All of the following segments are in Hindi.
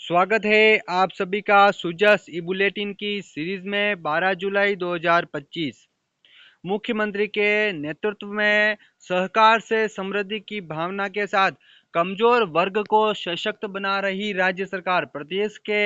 स्वागत है आप सभी का सुजस ई बुलेटिन की सीरीज में। 12 जुलाई 2025 मुख्यमंत्री के नेतृत्व में सहकार से समृद्धि की भावना के साथ कमजोर वर्ग को सशक्त बना रही राज्य सरकार प्रदेश के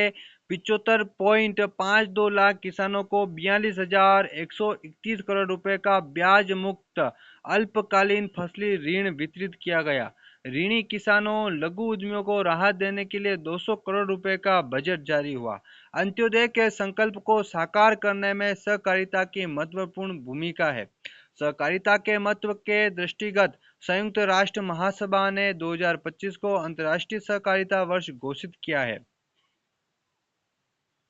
75.52 लाख किसानों को 42,131 करोड़ रुपए का ब्याज मुक्त अल्पकालीन फसली ऋण वितरित किया गया। ऋणी किसानों लघु उद्यमियों को राहत देने के लिए 200 करोड़ रुपए का बजट जारी हुआ। अंत्योदय के संकल्प को साकार करने में सहकारिता की महत्वपूर्ण भूमिका है। सहकारिता के महत्व के दृष्टिगत संयुक्त राष्ट्र महासभा ने 2025 को अंतर्राष्ट्रीय सहकारिता वर्ष घोषित किया है।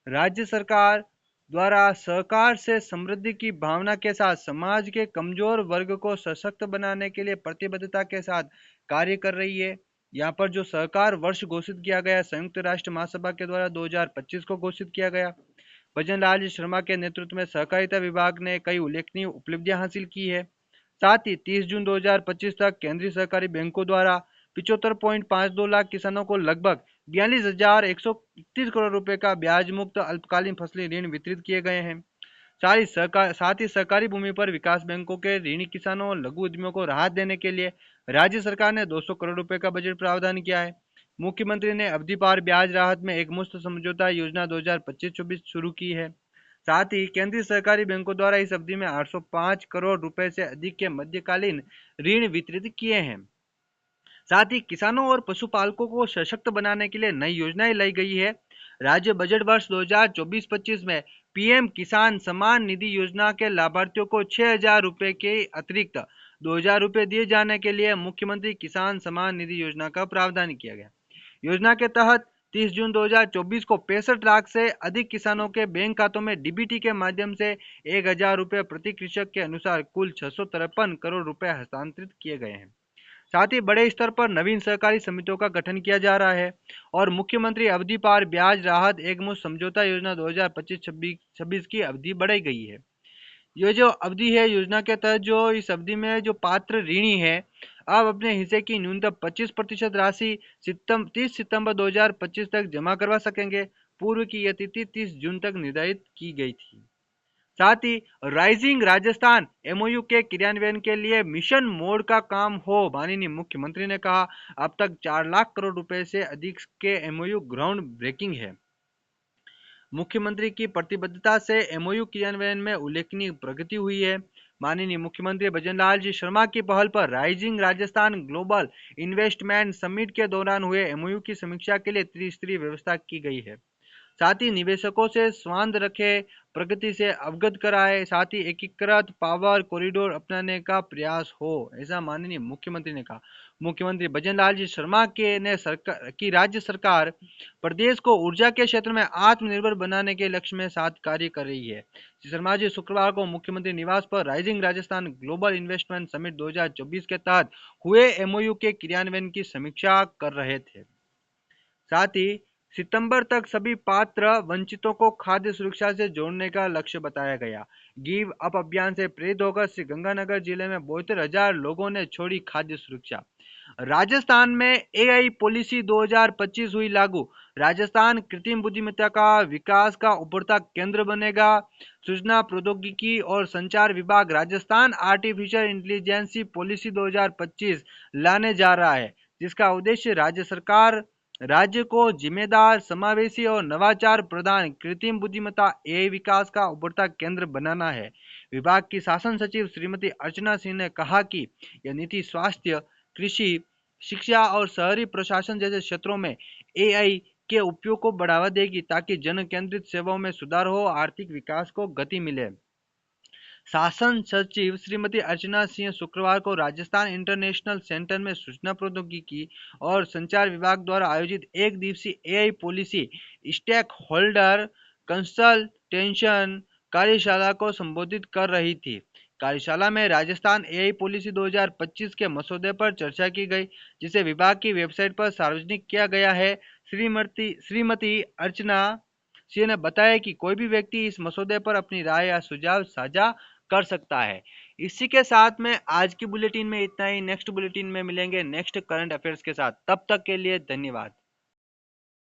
राज्य सरकार द्वारा सहकार से समृद्धि की भावना के साथ समाज के कमजोर वर्ग को सशक्त बनाने के लिए प्रतिबद्धता के साथ कार्य कर रही है। यहाँ पर जो सहकार वर्ष घोषित किया गया संयुक्त राष्ट्र महासभा के द्वारा 2025 को घोषित किया गया। भजन लाल जी शर्मा के नेतृत्व में सहकारिता विभाग ने कई उल्लेखनीय उपलब्धियां हासिल की है। साथ ही 30 जून 2025 तक केंद्रीय सहकारी बैंकों द्वारा 75.52 लाख किसानों को लगभग 42,131 करोड़ रुपए का ब्याज मुक्त अल्पकालीन फसली ऋण वितरित किए गए हैं। साथ ही सहकारी भूमि पर विकास बैंकों के ऋणी किसानों और लघु उद्यमियों को राहत देने के लिए राज्य सरकार ने 200 करोड़ रुपए का बजट प्रावधान किया है। मुख्यमंत्री ने अवधि पार ब्याज राहत में एक मुश्त समझौता योजना 2025-24 शुरू की है। साथ ही केंद्रीय सहकारी बैंकों द्वारा इस अवधि में 805 करोड़ रुपए से अधिक के मध्यकालीन ऋण वितरित किए हैं। साथ ही किसानों और पशुपालकों को सशक्त बनाने के लिए नई योजनाएं लाई गई है। राज्य बजट वर्ष 2024-25 में पीएम किसान सम्मान निधि योजना के लाभार्थियों को 6,000 रुपए के अतिरिक्त 2,000 रुपए दिए जाने के लिए मुख्यमंत्री किसान सम्मान निधि योजना का प्रावधान किया गया। योजना के तहत 30 जून 2024 को 65 लाख से अधिक किसानों के बैंक खातों में डीबीटी के माध्यम से 1,000 रुपए प्रति कृषक के अनुसार कुल 653 करोड़ रुपए हस्तांतरित किए गए हैं। साथ ही बड़े स्तर पर नवीन सहकारी समितियों का गठन किया जा रहा है और मुख्यमंत्री अवधि पार ब्याज राहत एकमुश्त समझौता योजना 2025-26 की अवधि बढ़ाई गई है। ये जो अवधि है योजना के तहत जो इस अवधि में जो पात्र ऋणी है अब अपने हिस्से की न्यूनतम 25% राशि 30 सितंबर 2025 तक जमा करवा सकेंगे। पूर्व की यह तिथि 30 जून तक निर्धारित की गई थी। साथ ही राइजिंग राजस्थान एमओयू के क्रियान्वयन के लिए मिशन मोड का काम हो। माननीय मुख्यमंत्री ने कहा अब तक 4 लाख करोड़ रुपए से अधिक के एमओयू ग्राउंड ब्रेकिंग है। मुख्यमंत्री की प्रतिबद्धता से एमओयू क्रियान्वयन में उल्लेखनीय प्रगति हुई है। माननीय मुख्यमंत्री भजन लाल जी शर्मा की पहल पर rising Rajasthan global investment summit के दौरान हुए एमओयू की समीक्षा के लिए त्रिस्तरीय व्यवस्था की गई है। साथ ही निवेशकों से स्वांद रखे प्रगति से अवगत कराए। साथ ही एकीकृत पावर कॉरिडोर अपनाने का प्रयास हो, ऐसा माननीय मुख्यमंत्री ने कहा। मुख्यमंत्री भजन लाल जी शर्मा के ने सरकार की राज्य सरकार प्रदेश को ऊर्जा के क्षेत्र में आत्मनिर्भर बनाने के लक्ष्य में साथ कार्य कर रही है। श्री शर्मा जी शुक्रवार को मुख्यमंत्री निवास पर rising Rajasthan global investment summit 2024 के तहत हुए एमओयू के क्रियान्वयन की समीक्षा कर रहे थे। साथ ही सितंबर तक सभी पात्र वंचितों को खाद्य सुरक्षा से जोड़ने का लक्ष्य बताया गया। गिव अप अभियान से प्रेरित होकर श्री गंगानगर जिले में 72,000 लोगों ने छोड़ी खाद्य सुरक्षा। राजस्थान में एआई पॉलिसी 2025 हुई लागू। राजस्थान कृत्रिम बुद्धिमत्ता का विकास का उभरता केंद्र बनेगा। सूचना प्रौद्योगिकी और संचार विभाग राजस्थान आर्टिफिशियल इंटेलिजेंस पॉलिसी 2025 लाने जा रहा है, जिसका उद्देश्य राज्य को जिम्मेदार समावेशी और नवाचार प्रदान कृत्रिम बुद्धिमत्ता एआई विकास का उभरता केंद्र बनाना है। विभाग की शासन सचिव श्रीमती अर्चना सिंह ने कहा कि यह नीति स्वास्थ्य, कृषि, शिक्षा और शहरी प्रशासन जैसे क्षेत्रों में एआई के उपयोग को बढ़ावा देगी ताकि जन केंद्रित सेवाओं में सुधार हो, आर्थिक विकास को गति मिले। शासन सचिव श्रीमती अर्चना सिंह शुक्रवार को राजस्थान इंटरनेशनल सेंटर में सूचना प्रौद्योगिकी और संचार विभाग द्वारा आयोजित एक दिवसीय AI policy stakeholder consultation कार्यशाला को संबोधित कर रही थी। कार्यशाला में राजस्थान एआई पॉलिसी 2025 के मसौदे पर चर्चा की गई, जिसे विभाग की वेबसाइट पर सार्वजनिक किया गया है। श्रीमती अर्चना सिंह ने बताया कि कोई भी व्यक्ति इस मसौदे पर अपनी राय या सुझाव साझा कर सकता है। इसी के साथ में आज की बुलेटिन में इतना ही। नेक्स्ट बुलेटिन में मिलेंगे नेक्स्ट करंट अफेयर्स के साथ। तब तक के लिए धन्यवाद।